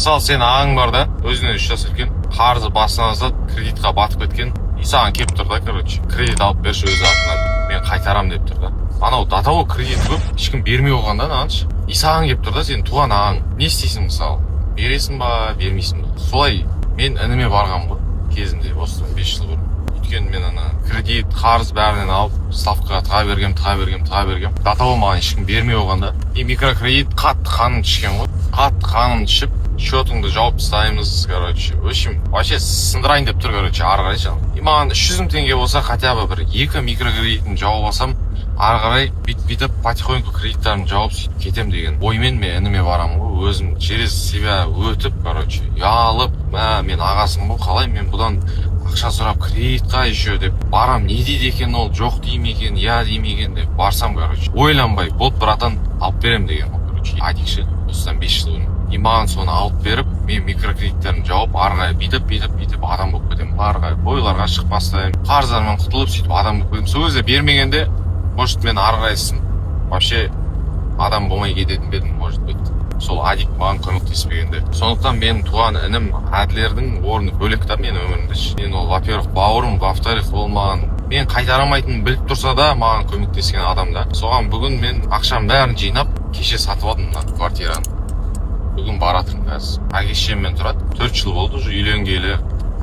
Мысалы сен ағаң бар да, өзінен 3 жас үлкен, қарызы басынан аздап кредитқа батып кеткен, и саған келіп тұр да, короче, кредит алып берші өз атынан, мен қайтарам деп тұр да. Анау до того кредит көп, ешкім бермей қойған да, нағаншы. И саған келіп тұр да, сен туған ағаң. Не істейсің мысалы? Бересің ба, бермейсің ба? Солай мен ініме барғам ғой, кезінде, осыдан 5 жыл бұрын. Өйткені мен ана кредит, қарыз бәрінен алып, ставкаға тыға бергем. До того маған ешкім бермей қойған да. И микрокредит қатты қанымды ішкен ғой. Қатты қанымды ішіп, счетыңды жауып тастаймыз, короче. В общем, вообще сындырайын деп тұр, короче, ары қарай жаңағы. И маған 300 000 теңге болса, хотя бы бір 2 микрокредитін жауып алсам, ары қарай бүйтіп потихоньку кредиттарын жауып сөйтіп кетем деген оймен мен ініме барам ғой. Өзім через себя өтіп, короче, ұялып, мен ағасым ғой, қалай мен бұдан ақша сұрап кредитқа еще деп барам, не дейді екен ол, жоқ дейме екен, я дейме екен деп барсам, короче, ойланбай, болды братан, алып берем деген ғой, короче, адикші, осыдан 5 жыл бұрын. И маған соны алып беріп, мен микрокредиттерін жауып, ары қарай бүйтіп адам болып кетемін. Ары қарай бойларға шығып бастаймын, қарыздарымнан құтылып сөйтіп адам болып кетемін. Сол кезде бермегенде, может мен ары қарайсын вообще адам болмай кететін бедім, может быть. Сол адик маған көмектеспегенде. Сондықтан мен туған інім Әділердің орны бөлек та менің өмірімде. Мен ол, во-первых, бауырым, во-вторых, ол маған мен қайтарамайтынын біліп тұрса да маған көмектескен адам да. Соған бүгін мен ақшам бәрін жинап, кеше сатып алдым мына квартираны. Бүгін баратырмын қазір. Әке-шешеммен тұрады. 4 жыл болды уже үйленгелі.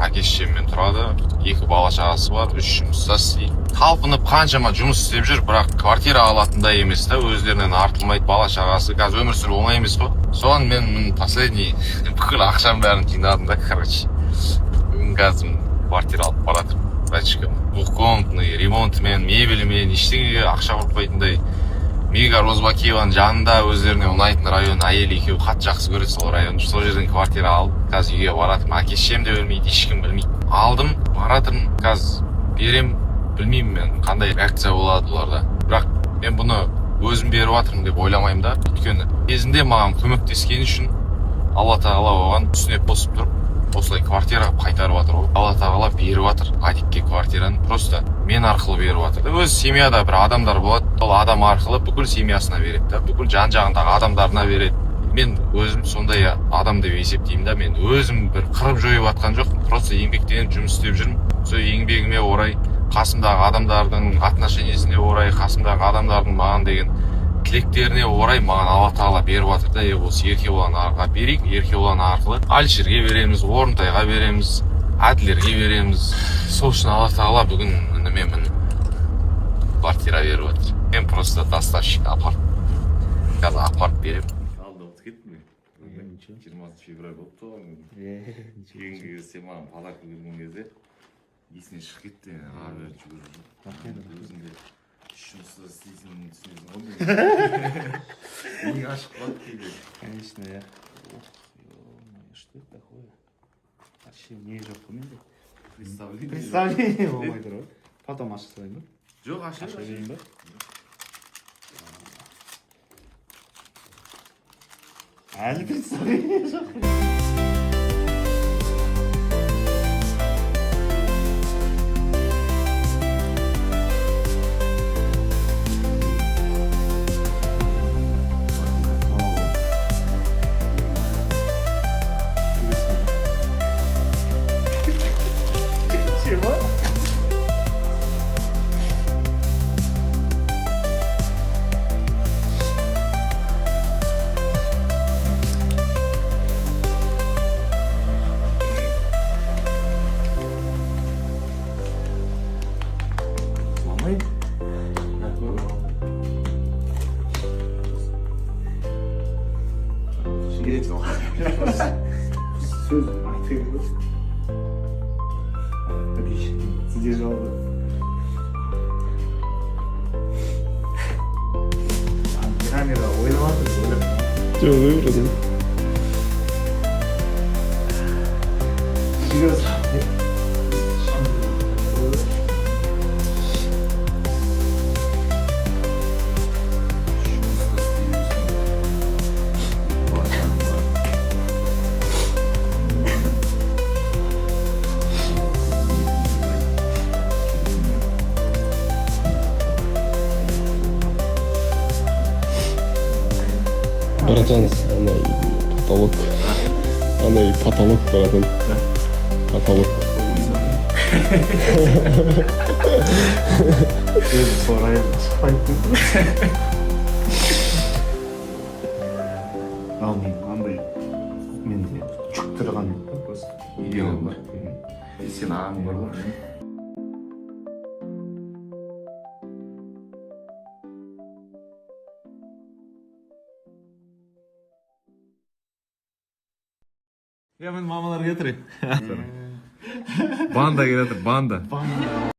Әке-шешеммен тұрады. 2 бала шағасы бар, 3 жұмыста істейді. Талпынып қаншама жұмыс істеп жүр, бірақ квартира алатындай емес та, өздерінен артылмайды, бала шағасы. Қазір өмір сүру оңай емес қой. Соған мен последний бүкіл ақшам бәрін жинадым да, короче. Бүгін қазір квартира алып баратырмын. Бәтішкім. Двухкомнатный ремонтымен, мебелімен, ештеңеге ақша құртпайтындай. Мега Розбакиеваның жанында өздеріне ұнайтын район, әйелі екеуі қатты жақсы көреді сол районды. Сол жерден квартира алып, қазір үйге баратырмын. Әке-шешем де білмейді, ешкім білмейді. Алдым, баратырмын, қазір берем, білмеймін мен қандай реакция болады оларда. Бірақ мен бұны өзім беріп жатырмын деп ойламаймын да. Өйткені кезінде маған көмектескені үшін Алла тағала оған үстіне қосып тұрып, осылай квартира қайтарып жатыр ғой. Алла тағала беріп жатыр Адикке квартираны, просто мен арқылы беріп жатыр. Өз семьяда бір адамдар болады, сол адам арқылы бүкіл семьясына береді да, бүкіл жан-жағындағы адамдарына береді. Мен өзім сондай адам деп есептеймін да, мен өзім бір қырып жойып жатқан жоқпын, просто еңбектеніп жұмыс істеп жүрмін. Сол еңбегіме орай, қасымдағы адамдардың отношениесіне орай, қасымдағы адамдардың маған деген тілектеріне орай маған Алла тағала беріп жатыр да. Осы Еркебұлан берейік, Еркебұлан арқылы Алишерге береміз, Орынтайға береміз, Әділерге береміз. Сол үшін Алла тағала бүгін ініме квартира беріп жатыр. Мен просто доставщик апарып, қазір апарып беремін. Алды ұтып кеттің бе? 20 февраль болып туған. Келген кезде маған подарка берген кезде есіне шығып кетті. Ары бері жүгіріп өзіңде жұмыста істейсің, түсінесің ғой. Ең ашық қалды кейде. Конечно, я. Что это такое? Вообще не жоқ қой менде. Представление болмай тұр ғой. Потом ашып салайын ба? Жоқ, ашып берейін ба? Әлі представление жоқ. Söz айтып сізде жалды. Камера ойлап жатыр, Жоқ, ойладым. Братан, потолок андай потолок баратын. Потолок. Sonra çıkmaydı. Al андай менде жүк тұрған жоқ та просто. Идеяң бар. Сен ағаң бар ғой. Я мен мамалар кетірейін. Банда келатыр, банда. Банда.